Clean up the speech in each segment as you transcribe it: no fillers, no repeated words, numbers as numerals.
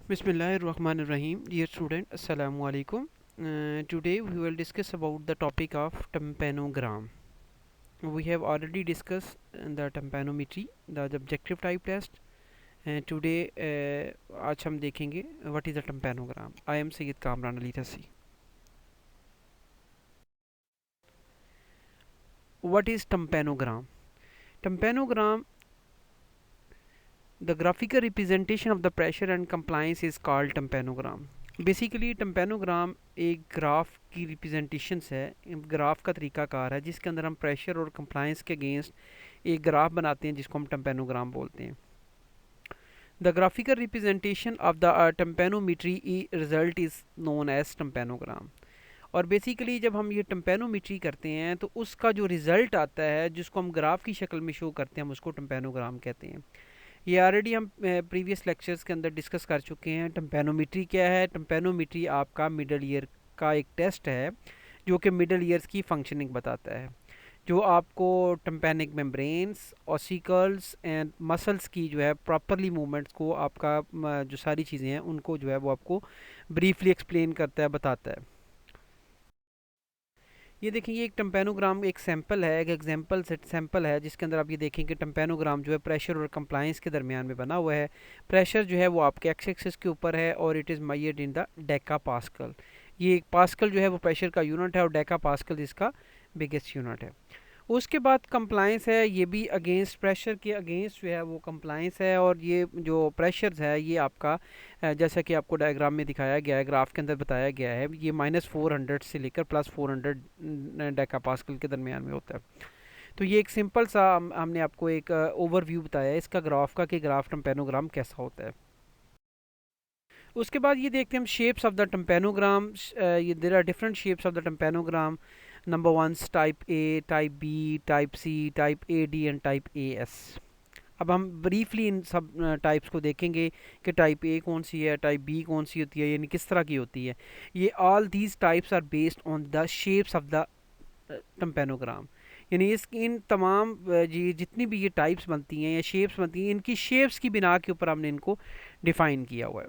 Bismillahirrahmanirrahim. Dear student, Assalamu alaikum. Today we will discuss about the topic of tympanogram. We have already discussed the tympanometry, the objective type test. And today आज हम देखेंगे what is the tympanogram. I am Sayyid Kamran Ali Thasi. What is tympanogram? Tympanogram, the graphical representation of the pressure and compliance is called tympanogram. Basically tympanogram एक graph की representations है, graph का तरीकाकार है जिसके अंदर हम प्रेशर और कंप्लायंस के अगेंस्ट एक ग्राफ बनाते हैं जिसको हम टेम्पेनोग्राम बोलते हैं. The graphical representation of the tympanometry result is known as tympanogram. और बेसिकली जब हम ये टेम्पेनोमेट्री करते हैं तो उसका जो रिज़ल्ट आता है जिसको हम ग्राफ की शक्ल में शो करते हैं हम उसको टेम्पेनोग्राम कहते हैं. ये ऑलरेडी हम प्रीवियस लेक्चर्स के अंदर डिस्कस कर चुके हैं. टेम्पेनोमेट्री क्या है? टेम्पेनोमेट्री आपका मिडल ईयर का एक टेस्ट है जो कि मिडल ईयर्स की फंक्शनिंग बताता है, जो आपको tympanic membranes, ossicles and muscles की जो है प्रॉपरली मूवमेंट्स को आपका जो सारी चीज़ें हैं उनको जो है वो आपको ब्रीफली एक्सप्लेन करता है, बताता है. ये देखें, ये एक टेम्पेनोग्राम एक सैंपल है, एक एग्जाम्पल सेट सैंपल है जिसके अंदर आप ये देखें कि टेम्पेनोग्राम जो है प्रेशर और कंप्लायंस के दरमियान में बना हुआ है. प्रेशर जो है वो आपके एक्स एक्सिस के ऊपर है और it is measured in the Deka pascal. ये पास्कल जो है वो प्रेशर का यूनिट है और डेका पास्कल इसका बिगेस्ट यूनिट है. उसके बाद कंप्लायंस है, ये भी अगेंस्ट प्रेशर के अगेंस्ट जो है वो कंप्लायंस है. और ये जो प्रेशर्स है ये आपका जैसा कि आपको डायग्राम में दिखाया गया है, ग्राफ के अंदर बताया गया है, ये -400 से लेकर +400 डेका पास्कल के दरमियान में होता है. तो ये एक सिंपल सा हमने आपको एक ओवरव्यू बताया है इसका ग्राफ का कि ग्राफ टेम्पेनोग्राम कैसा होता है. उसके बाद ये देखते हैं हम शेप्स ऑफ द टेम्पेनोग्राम. ये there are different shapes of the tympanogram. Number one, type A, type B, type C, type A D and type A S. अब हम ब्रीफली इन सब टाइप्स को देखेंगे कि टाइप ए कौन सी है, टाइप बी कौन सी होती है, यानी किस तरह की होती है. ये all these types are based on the shapes of the tympanogram. यानी इस इन तमाम जी जितनी भी ये टाइप्स बनती हैं या शेप्स बनती हैं, इनकी शेप्स की बिना के ऊपर हमने इनको डिफ़ाइन किया हुआ है.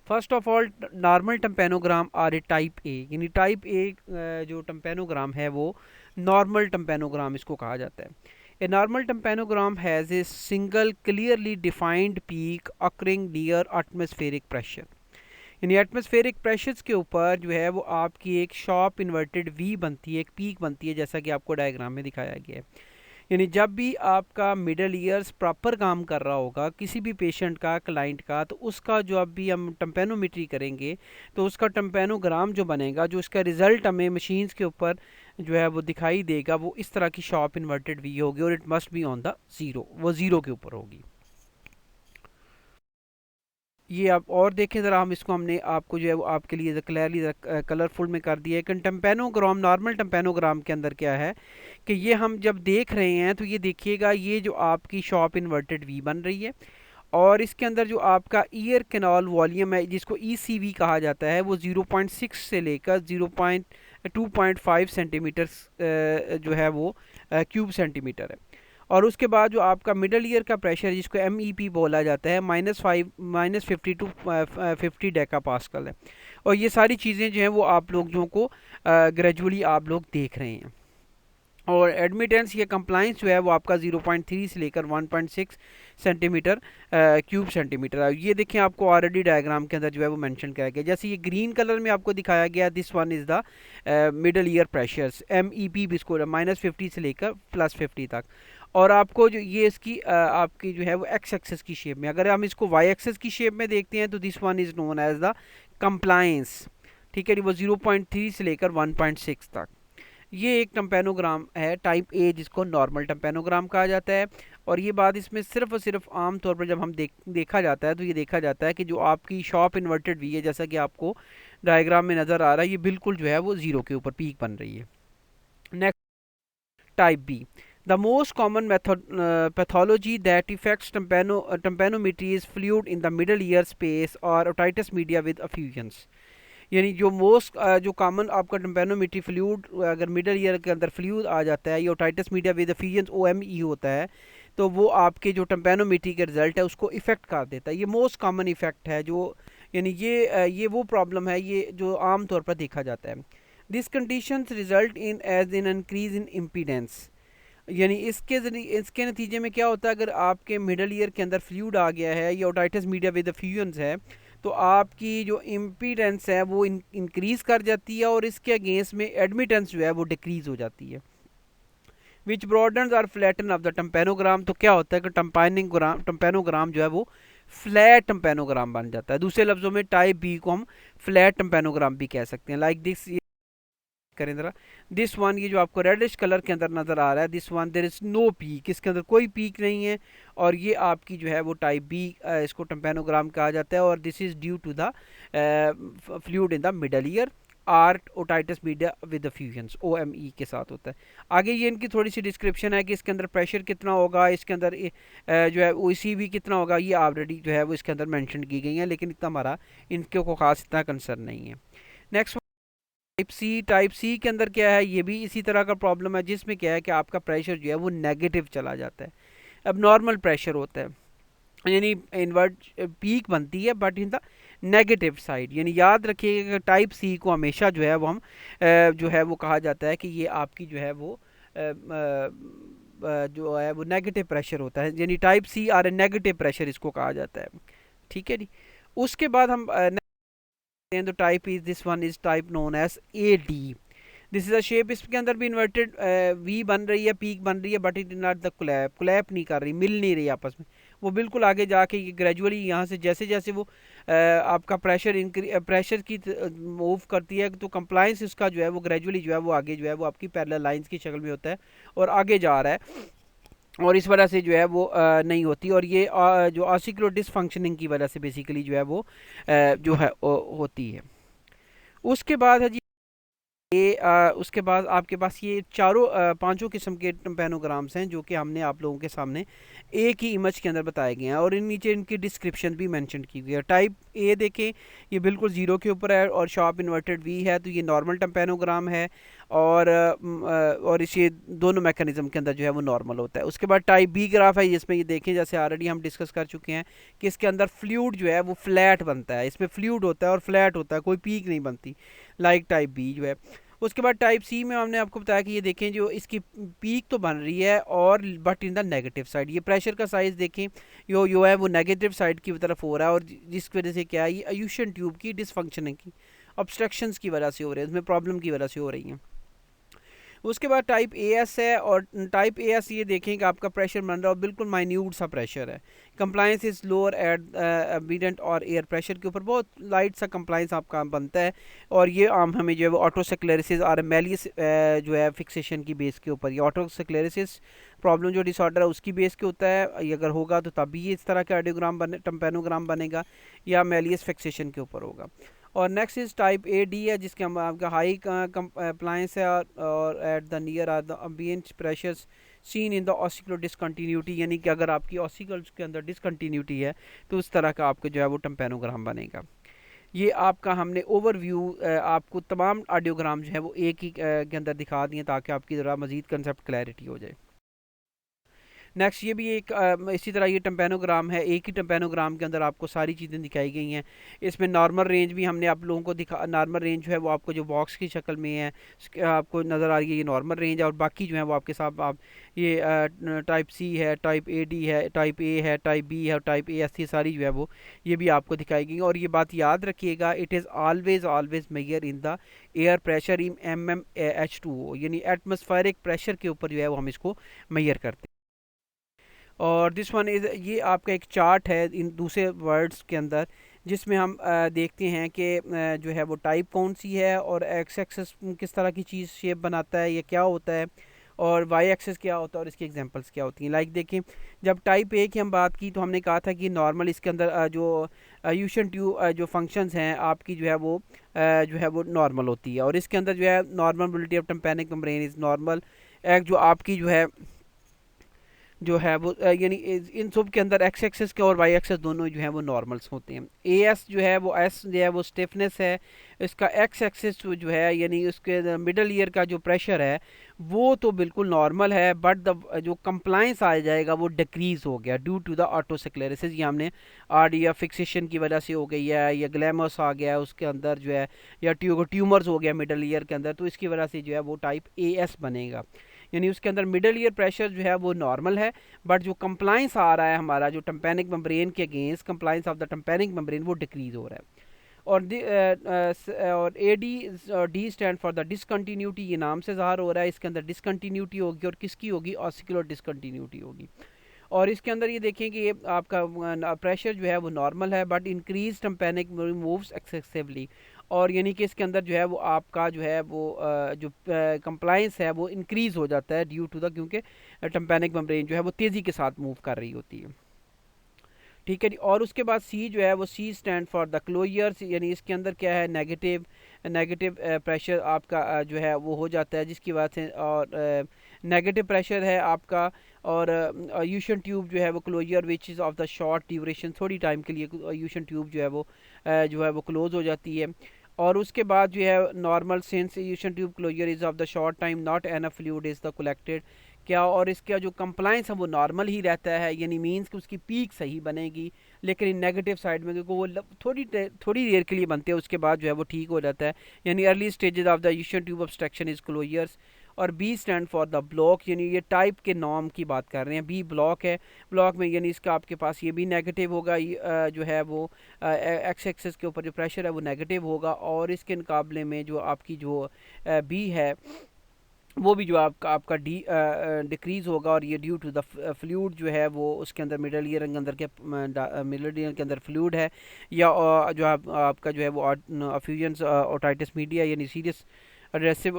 First of all, normal tympanogram are a type A, यानी टाइप ए जो टेम्पेनोग्राम है वो नॉर्मल टेम्पेनोग्राम इसको कहा जाता है. A normal tympanogram has a single clearly defined peak occurring near atmospheric pressure. यानी एटमॉस्फेरिक प्रेशर्स के ऊपर जो है वो आपकी एक शॉर्प इन्वर्टेड वी बनती है, एक पीक बनती है जैसा कि आपको डायग्राम में दिखाया गया है. यानी जब भी आपका मिडल ईयर्स प्रॉपर काम कर रहा होगा किसी भी पेशेंट का, क्लाइंट का, तो उसका जो अब भी हम टेम्पेनोमेट्री करेंगे तो उसका टेम्पेनोग्राम जो बनेगा, जो उसका रिज़ल्ट हमें मशीन्स के ऊपर जो है वो दिखाई देगा, वो इस तरह की शॉर्प इन्वर्टेड वी होगी और it must be on the zero, वो ज़ीरो के ऊपर होगी. ये आप और देखें ज़रा, हम इसको हमने आपको जो है वो आपके लिए क्लियरली कलरफुल में कर दिया है कि टेम्पेनोग्राम, नॉर्मल टेम्पेनोग्राम के अंदर क्या है कि ये हम जब देख रहे हैं तो ये देखिएगा, ये जो आपकी शॉर्प इन्वर्टेड वी बन रही है और इसके अंदर जो आपका ईयर कैनाल वॉल्यूम है जिसको ईसीवी कहा जाता है वो 0.6 से लेकर 0.2.5 सेंटीमीटर जो है वो क्यूब सेंटीमीटर है. और उसके बाद जो आपका मिडल ईयर का प्रेशर जिसको MEP बोला जाता है -50 टू 50 डेका पास्कल है. और ये सारी चीज़ें जो हैं वो आप लोगों को ग्रेजुअली आप लोग देख रहे हैं. और एडमिटेंस या कंप्लाइंस जो है वो आपका 0.3 से लेकर 1.6 सेंटीमीटर क्यूब सेंटीमीटर है. ये देखें, आपको ऑलरेडी डायग्राम के अंदर जो है वो मेंशन किया गया, जैसे ये ग्रीन कलर में आपको दिखाया गया, this one is the middle year pressures, MEP भी इसको -50 से लेकर +50 तक. और आपको जो ये इसकी आपकी जो है वो एक्स एक्सेस की शेप में, अगर हम इसको वाई एक्सेस की शेप में देखते हैं तो this one is known as the compliance. ठीक है जी, वो 0.3 से लेकर 1.6 तक. ये एक टेम्पेनोग्राम है टाइप ए जिसको नॉर्मल टेम्पेनोग्राम कहा जाता है. और ये बात इसमें सिर्फ और सिर्फ आम तौर पर जब हम देखा जाता है तो ये देखा जाता है कि जो आपकी शॉर्प इन्वर्टेड वी है जैसा कि आपको डायग्राम में नज़र आ रहा है, ये बिल्कुल जो है वो ज़ीरो के ऊपर पीक बन रही है. Next, type B. The most common pathology that affects tympanometry is fluid in the middle ear space or otitis media with effusions. यानी जो मोस्ट जो कॉमन आपका टिम्पेनोमेट्री फ्लूइड अगर मिडल ईयर के अंदर फ्लूइड आ जाता है, ये otitis media with efficiency OME होता है, तो वो आपके जो टेम्पेनोमीट्री के रिज़ल्ट है उसको इफ़ेक्ट कर देता है। ये मोस्ट कॉमन इफ़ेक्ट है जो, यानी ये वो प्रॉब्लम है ये जो आम तौर पर देखा जाता है। This conditions result in as in increase in impedance, यानी इसके नतीजे में क्या होता है, अगर आपके मिडल ईयर के अंदर फ्लूइड आ गया है या ओटाइटिस मीडिया विद फ्यूजन्स है, तो आपकी जो इम्पीडेंस है वो इंक्रीज़ कर जाती है और इसके अगेंस्ट में एडमिटेंस जो है वो डिक्रीज़ हो जाती है। Which broadens or flatten off the tympanogram, तो क्या होता है कि टम्पेनोग्राम जो है वो फ्लैट टम्पेनोग्राम बन जाता है। दूसरे लफ्ज़ों में टाइप बी को हम फ्लैट टम्पेनोग्राम भी कह सकते हैं। लाइक दिस, करें ज़रा, दिस वन, ये जो आपको रेडिश कलर के अंदर नज़र आ रहा है, this one there is no peak, इसके अंदर कोई पीक नहीं है, और ये आपकी जो है वो टाइप बी, इसको टम्पेनोग्राम कहा जाता है, और this is due to the fluid in the middle ear, or otitis media with effusions, OME के साथ होता है। आगे ये इनकी थोड़ी सी डिस्क्रिप्शन है कि इसके अंदर प्रेशर कितना होगा, इसके अंदर जो है OCV कितना होगा, ये ऑलरेडी जो है वो इसके अंदर मेंशन की गई है, लेकिन इतना हमारा इनके को खास इतना कंसर्न नहीं है। नेक्स्ट टाइप सी के अंदर क्या है, ये भी इसी तरह का प्रॉब्लम है, जिसमें क्या है कि आपका प्रेशर जो है वो नेगेटिव चला जाता है। अब नॉर्मल प्रेशर होता है, यानी इन्वर्ट पीक बनती है but in the negative side. यानी याद रखिएगा कि टाइप सी को हमेशा जो है वो हम जो है वो कहा जाता है कि ये आपकी जो है वो जो है वो नेगेटिव प्रेशर होता है, यानी type C R A negative pressure इसको कहा जाता है। ठीक है जी। उसके बाद हम the type is, this one is type known as AD. This is a shape, इसके अंदर भी इन्वर्टेड वी बन रही है, पीक बन रही है, but it is not the कोलैप नहीं कर रही, मिल नहीं रही आपस में, वो बिल्कुल आगे जाके ये ग्रेजुअली यहाँ से जैसे जैसे वो आपका प्रेशर की मूव करती है, तो कंप्लाइंस इसका जो है वो ग्रेजुअली जो है वो आगे जो है वो आपकी पैरेलल लाइंस की शक्ल में होता है और आगे जा रहा है, और इस वजह से जो है वो नहीं होती, और ये जो ऑसिकुलर डिसफंक्शनिंग की वजह से बेसिकली जो है वो जो है होती है। उसके बाद है जी ये उसके बाद आपके पास ये चारों पांचों किस्म के टेम्पेनोग्राम्स हैं जो कि हमने आप लोगों के सामने एक ही इमेज के अंदर बताए गए हैं, और इन नीचे इनकी डिस्क्रिप्शन भी मेंशन की गई है। टाइप ए देखें, ये बिल्कुल ज़ीरो के ऊपर है और शार्प इन्वर्टेड वी है, तो ये नॉर्मल टेम्पेनोग्राम है, और इसे दोनों मैकेनिज्म के अंदर जो है वो नॉर्मल होता है। उसके बाद टाइप बी ग्राफ है, जिसमें ये देखें जैसे ऑलरेडी हम डिस्कस कर चुके हैं कि इसके अंदर फ्लूइड जो है वो फ्लैट बनता है, इसमें फ्लूइड होता है और फ्लैट होता है, कोई पीक नहीं बनती, लाइक टाइप बी जो है। उसके बाद टाइप सी में हमने आपको बताया कि ये देखें जो इसकी पीक तो बन रही है और but in the negative side, ये प्रेशर का साइज देखें यो है वो नेगेटिव साइड की तरफ हो रहा है, और जिस वजह से क्या है ये अयूशन ट्यूब की डिसफंक्शनिंग की ऑब्स्ट्रक्शंस की वजह से हो रहे हैं, इसमें प्रॉब्लम की वजह से हो रही हैं। उसके बाद टाइप ए एस है, और टाइप ए एस ये देखें कि आपका प्रेशर बन रहा है और बिल्कुल माइन्यूट सा प्रेशर है, compliance is lower eight ambient और एयर प्रेशर के ऊपर बहुत लाइट सा कंप्लाइंस आपका बनता है, और ये आम हमें जो है वो ऑटोसेक्लेरिसिस और मेलियस जो है फिक्सेशन की बेस के ऊपर, ये ऑटोसेक्लेरिसिस प्रॉब्लम जो डिसऑर्डर है उसकी बेस के होता है, ये अगर होगा तो तभी ये इस तरह का एडियोग्राम टेम्पेनोग्राम बनेगा, या मेलियस फिक्सेशन के ऊपर होगा। और next is type A D है, जिसके हम आपका हाई कंप्लायंस है, और at the near or the ambient pressures seen in the ossicular discontinuity, यानी कि अगर आपकी ऑसिकल्स के अंदर डिसकंटिन्यूटी है तो उस तरह का आपका जो है वो टेम्पेनोग्राम बनेगा। ये आपका हमने ओवरव्यू आपको तमाम ऑडियोग्राम जो है वो एक ही के अंदर दिखा दिए ताकि आपकी ज़रा मज़ीद कंसेप्ट क्लैरिटी हो जाए। नेक्स्ट ये भी एक इसी तरह ये टेम्पेनोग्राम है, एक ही टेम्पेनोग्राम के अंदर आपको सारी चीज़ें दिखाई गई हैं। इसमें नॉर्मल रेंज भी हमने आप लोगों को दिखा, नॉर्मल रेंज जो है वो आपको जो बॉक्स की शक्ल में है आपको नज़र आ रही है, ये नॉर्मल रेंज है, और बाकी जो है वो आपके साथ आप ये टाइप सी है, टाइप ए डी है, टाइप ए है, टाइप बी है, और टाइप ए एस, ये सारी जो है वो ये भी आपको दिखाई गई। और ये बात याद रखिएगा, it is always measure in the air pressure in MM H2O, यानी एटमॉस्फेरिक प्रेशर के ऊपर जो है वो हम इसको मेजर करते हैं। और दिस वन इज़, ये आपका एक चार्ट है इन दूसरे वर्ड्स के अंदर, जिसमें हम देखते हैं कि जो है वो टाइप कौन सी है, और एक्स एक्सेस किस तरह की चीज़ शेप बनाता है, ये क्या होता है, और वाई एक्सेस क्या होता है, और इसकी एग्जांपल्स क्या होती हैं। लाइक देखें, जब टाइप ए की हम बात की तो हमने कहा था कि नॉर्मल इसके अंदर जो यूशन ट्यूब जो फंक्शंस हैं आपकी जो है वो जो है वो नॉर्मल होती है, और इसके अंदर जो है normal mobility of tympanic membrane is normal. एक जो आपकी जो है जो है वो यानी इन सब के अंदर एक्स एक्सेस के और वाई एक्सेस दोनों जो है वो नॉर्मल्स होते हैं। ए एस जो है वो एस जो है वो स्टिफनेस है, इसका एक्स एक्सेस जो है यानी उसके मिडल ईयर का जो प्रेशर है वो तो बिल्कुल नॉर्मल है, बट द जो कंप्लाइंस आ जाएगा वो डिक्रीज हो गया ड्यू टू द ऑटोस्क्लेरोसिस। ये हमने आर या फिक्सेशन की वजह से हो गई है, या ग्लैमस आ गया है उसके अंदर जो है, या ट्यूमर्स हो गया मिडल ईयर के अंदर, तो इसकी वजह से जो है वो टाइप ए एस बनेगा। यानी उसके अंदर मिडल ईयर प्रेशर जो है वो नॉर्मल है, बट जो कंप्लाइंस आ रहा है हमारा जो टेम्पेनिक मेम्ब्रेन के against, compliance of the tympanic membrane वो डिक्रीज हो रहा है। और A D D stand for the discontinuity, ये नाम से ज़ाहिर हो रहा है, इसके अंदर डिसकंटिन्यूटी होगी, और किसकी होगी? ऑसिकुलर डिसकंटिन्यूटी होगी। और इसके अंदर ये देखें कि ये आपका प्रेशर जो है वो नॉर्मल है, but increase tympanic moves excessively, और यानी कि इसके अंदर जो है वो आपका जो है वो जो कंप्लाइंस है वो इंक्रीज हो जाता है ड्यू टू द, क्योंकि टेम्पेनिक मेम्ब्रेन जो है वो तेज़ी के साथ मूव कर रही होती है। ठीक है जी। और उसके बाद सी जो है वो सी स्टैंड फॉर द क्लोजर्स, यानी इसके अंदर क्या है? नेगेटिव नेगेटिव प्रेशर आपका जो है वो हो जाता है, जिसकी वजह से, और नेगेटिव प्रेशर है आपका, और यूशन ट्यूब जो है वो closure which is of the short duration, थोड़ी टाइम के लिए यूशन ट्यूब जो है वो क्लोज हो जाती है। और उसके बाद जो है normal since Eustachian tube closure is of the short time not enough fluid is the collected, क्या, और इसका जो कंप्लाइंस है वो नॉर्मल ही रहता है, यानी मींस कि उसकी पीक सही बनेगी, लेकिन नेगेटिव साइड में क्योंकि वो थोड़ी देर के लिए बनते हैं, उसके बाद जो है वो ठीक हो जाता है। यानी early stages of the Eustachian tube obstruction is closures. और B stand for the block, यानी ये टाइप के नॉर्म की बात कर रहे हैं, बी ब्लॉक है। ब्लॉक में यानी इसका आपके पास ये भी नेगेटिव होगा, जो है वो एक्स एक्सेस के ऊपर जो प्रेशर है वो नेगेटिव होगा, और इसके मुकाबले में जो आपकी जो बी है वो भी जो आपका डिक्रीज़ होगा, और ये ड्यू टू द फ्लूइड जो है वो उसके अंदर मिडल ईयर के अंदर के मिडल ईयर के अंदर फ्लूइड है, या जो आपका जो है वो अफ्यूजन ओटाइटिस मीडिया यानी सीरियस एड्रेसिव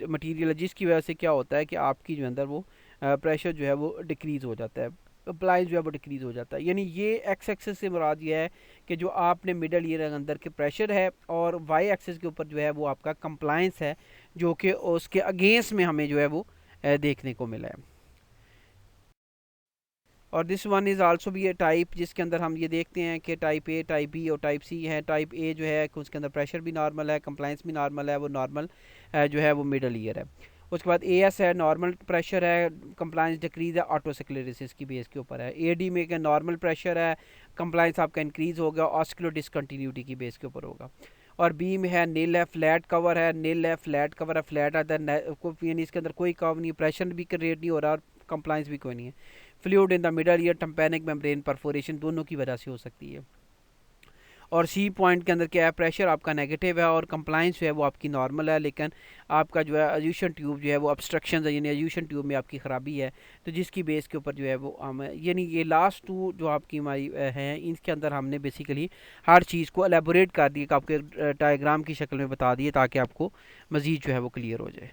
मटीरियल है, जिसकी वजह से क्या होता है कि आपकी जो अंदर वो प्रेशर जो है वो डिक्रीज़ हो जाता है, अप्लाई जो है वो डिक्रीज़ हो जाता है। यानी ये एक्स एक्सेस से मुराद ये है कि जो आपने मिडल ईयर के अंदर के प्रेशर है, और वाई एक्सेस के ऊपर जो है वो आपका कंप्लाइंस है, जो कि उसके अगेंस्ट में हमें जो है वो देखने को मिला है। और दिस वन इज़ आल्सो भी ए टाइप, जिसके अंदर हम ये देखते हैं कि टाइप ए, टाइप बी और टाइप सी है। टाइप ए जो है कि उसके अंदर प्रेशर भी नॉर्मल है, कंप्लाइंस भी नॉर्मल है, वो नॉर्मल जो है वो मिडल ईयर है। उसके बाद ए एस है, नॉर्मल प्रेशर है, कंप्लाइंस डिक्रीज है, ऑटोस्क्लेरोसिस की बेस के ऊपर है। ए डी में क्या नॉर्मल प्रेशर है, कंप्लाइंस आपका इंक्रीज होगा, ऑस्कुलर डिसकंटिन्यूटी की बेस के ऊपर होगा। और बी में है नील है, फ्लैट कवर है, नील है, फ्लैट कवर है, फ्लैट आता है, यानी इसके अंदर कोई कव नहीं, प्रेशर भी क्रिएट नहीं हो रहा, और कंप्लाइंस भी कोई नहीं है। Fluid in the middle year, tympanic membrane perforation दोनों की वजह से हो सकती है। और सी पॉइंट के अंदर क्या है? प्रेशर आपका नेगेटिव है, और कंप्लाइंस जो है वो आपकी नॉर्मल है, लेकिन आपका जो है अल्यूशन ट्यूब जो है वो ऑब्स्ट्रक्शन है, यानी अल्यूशन ट्यूब में आपकी ख़राबी है, तो जिसकी बेस के ऊपर जो है वो हम यानी ये लास्ट टू जो आपकी हमारी हैं, इसके अंदर हमने बेसिकली हर चीज़ को एलेबोरेट कर दिया, कि आपको डायग्राम की शक्ल में बता दिए, ताकि आपको मज़ीद जो है वो क्लियर हो जाए।